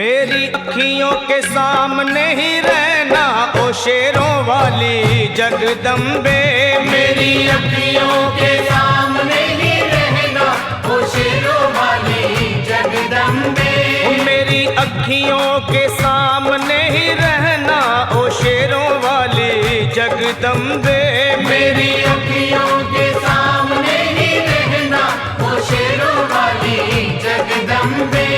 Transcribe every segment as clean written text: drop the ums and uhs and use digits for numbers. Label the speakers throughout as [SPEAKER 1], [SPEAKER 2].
[SPEAKER 1] मेरी अखियों के सामने ही रहना ओ शेरों वाली जगदम्बे।
[SPEAKER 2] मेरी अखियों के सामने ही रहना ओ शेरों वाली जगदम्बे।
[SPEAKER 1] मेरी अखियों के सामने ही रहना ओ शेरों वाली जगदम्बे।
[SPEAKER 2] मेरी अखियों के सामने ही रहना ओ शेरों वाली जगदम्बे।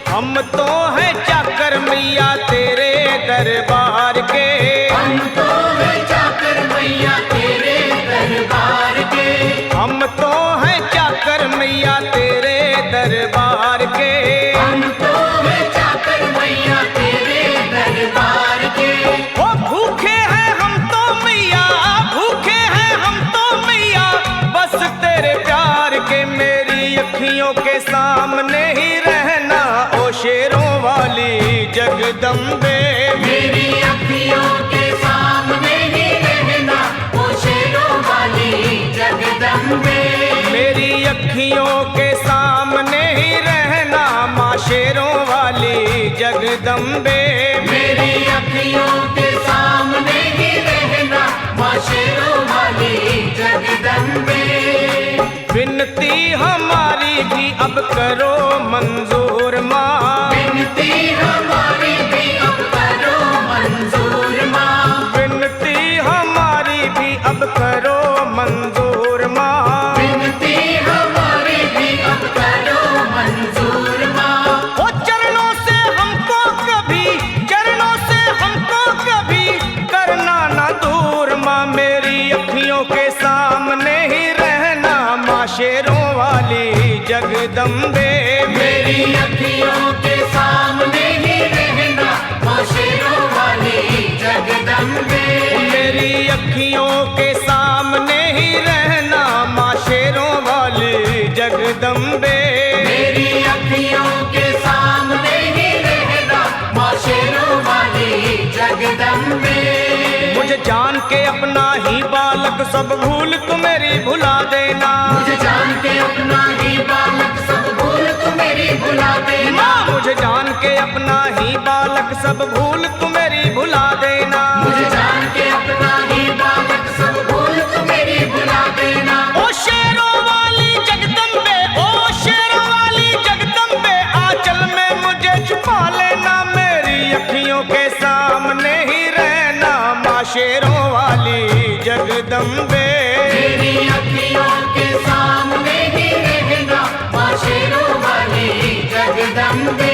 [SPEAKER 1] हम तो हैं चाकर मैया तेरे दरबार के।
[SPEAKER 2] हम तो हैं चाकर मैया तेरे दरबार के।
[SPEAKER 1] हम तो हैं चाकर मैया तेरे दरबार के।
[SPEAKER 2] हम तो हैं चाकर मैया तेरे दरबार के।
[SPEAKER 1] ओ भूखे हैं हम तो मैया, भूखे हैं हम तो मैया, बस तेरे प्यार के। मेरी अखियों के सामने ही रहना ओ शेरों वाली जगदम्बे।
[SPEAKER 2] मेरी अखियों के सामने ही रहना ओ शेरों वाली जगदम्बे।
[SPEAKER 1] मेरी अखियों के सामने ही रहना माँ शेरों वाली जगदम्बे।
[SPEAKER 2] मेरी अखियों के सामने ही रहना माँ शेरों वाली जगदम्बे।
[SPEAKER 1] विनती हमारी भी अब करो मंजूर माँ।
[SPEAKER 2] विनती हमारी भी अब करो मंजूर माँ।
[SPEAKER 1] विनती हमारी भी अब करो मंजूर माँ।
[SPEAKER 2] विनती हमारी भी अब करो मंजूर माँ।
[SPEAKER 1] ओ चरणों से हमको कभी, चरणों से हमको कभी करना ना दूर माँ। मेरी अखियों के सामने ही रहना माँ शेरों वाली जगदम्बे।
[SPEAKER 2] मेरी अखियों के सामने ही रहना माँ शेरों वाली जगदम्बे।
[SPEAKER 1] मेरी अखियों के सामने ही रहना माँ शेरों वाली जगदम्बे।
[SPEAKER 2] मेरी अखियों के सामने ही रहना माँ शेरों वाली जगदम्बे।
[SPEAKER 1] मुझे जान के अपना ही बालक सब भूल तू मेरी भुला देना।
[SPEAKER 2] मुझे जान के अपना ही बालक सब भूल तू मेरी भुला देना।
[SPEAKER 1] माँ मुझे जान के अपना ही बालक सब भूल तू मेरी भुला देना।
[SPEAKER 2] मुझे जान के अपना ही बालक सब भूल तू मेरी भुला देना।
[SPEAKER 1] ओ शेरों वाली जगदम्बे, ओ शेरों वाली जगदम्बे, आंचल में मुझे छुपा लेना। मेरी अखियों के सामने ही रहना माँ शेरों वाली जगदम्बे।
[SPEAKER 2] मेरी अखियों के सामने ही रहना माँ शेरों वाली जगदम्बे।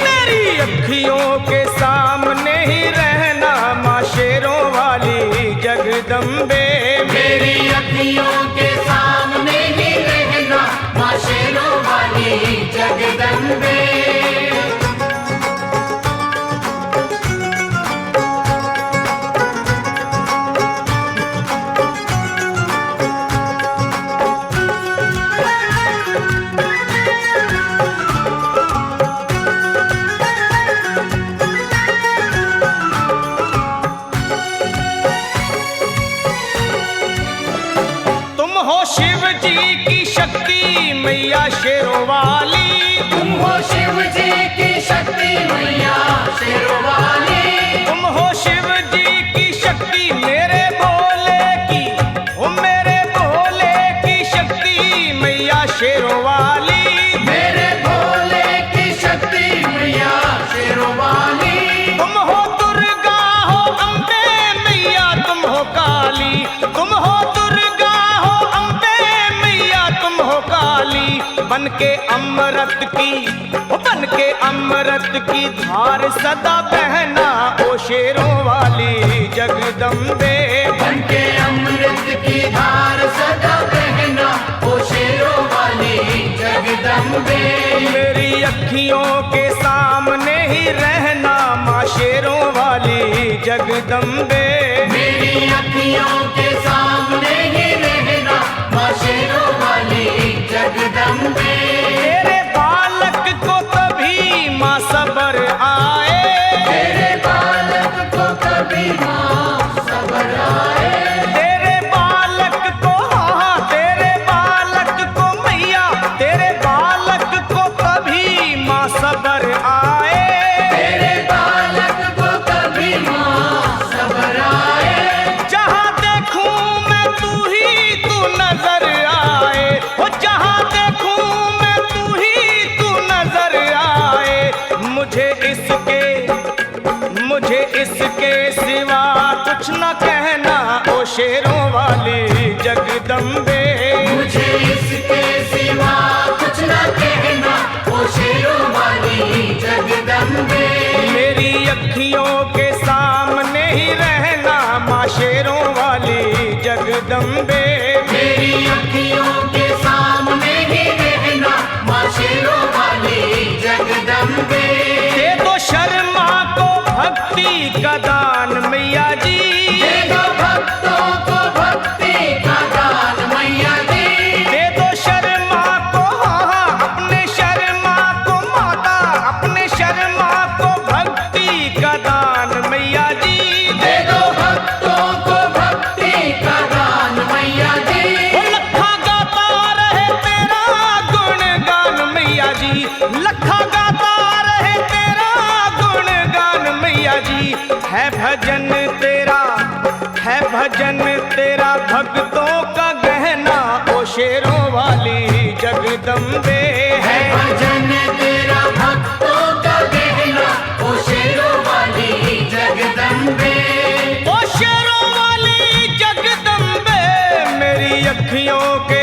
[SPEAKER 1] मेरी अखियों के सामने ही रहना माँ शेरों वाली जगदम्बे।
[SPEAKER 2] मेरी अखियों के सामने ही रहना माँ शेरों वाली जगदम्बे।
[SPEAKER 1] शिव जी की शक्ति मैया शेरों वाली।
[SPEAKER 2] तुम हो शिव जी की शक्ति मैया शेरों वाली।
[SPEAKER 1] तुम हो शिव जी की शक्ति मेरे भोले की, ओ मेरे भोले की शक्ति मैया शेरों वाली।
[SPEAKER 2] मेरे भोले की शक्ति मैया शेरों वाली।
[SPEAKER 1] तुम हो दुर्गा हो अम्बे मैया, तुम हो काली। तुम हो दुर्गा हो अम्बे मैया, तुम हो काली। बन के अमृत की, बन के अमृत की धार सदा बहना ओ शेरों वाली जगदम्बे।
[SPEAKER 2] बन के अमृत की धार सदा बहना ओ शेरों वाली जगदम्बे।
[SPEAKER 1] मेरी अखियों के सामने ही रहना माँ शेरों वाली जगदम्बे।
[SPEAKER 2] मेरी अखियों के सामने ही रहना माँ शेरों वाली जगदम्बे।
[SPEAKER 1] तेरे बालक को कभी माँ सबर आए।
[SPEAKER 2] तेरे बालक को कभी माँ सबर आए।
[SPEAKER 1] तेरे बालक को, हाँ तेरे बालक को मैया, तेरे बालक को कभी माँ सबर आए। मुझे इसके सिवा कुछ न कहना ओ शेरों वाली जगदम्बे।
[SPEAKER 2] मुझे इसके सिवा कुछ न कहना ओ शेरों वाली जगदम्बे।
[SPEAKER 1] मेरी अखियों के सामने ही रहना माँ शेरों वाली जगदम्बे।
[SPEAKER 2] मेरी अखियों के सामने ही रहना माँ शेरों वाली जगदम्बे।
[SPEAKER 1] दे दो शर्मा को भक्ति का दान मैया जी।
[SPEAKER 2] दे दो भक्तों को भक्ति का दान मैया जी।
[SPEAKER 1] दे दो शर्मा को अपने शर्मा को माता, अपने शर्मा को भक्ति का दान मैया जी।
[SPEAKER 2] दे दो भक्तों को भक्ति का दान मैया जी।
[SPEAKER 1] लखा गाता रहे तेरा गुणगान मैया जी। लखा गाता रहे तेरा गुणगान मैया जी। है भजन तेरा भक्तों का गहना ओ शेरों वाली जगदम्बे।
[SPEAKER 2] है भजन तेरा भक्तों का गहना ओ शेरों वाली जगदम्बे।
[SPEAKER 1] ओ शेरों वाली जगदम्बे। मेरी अखियों के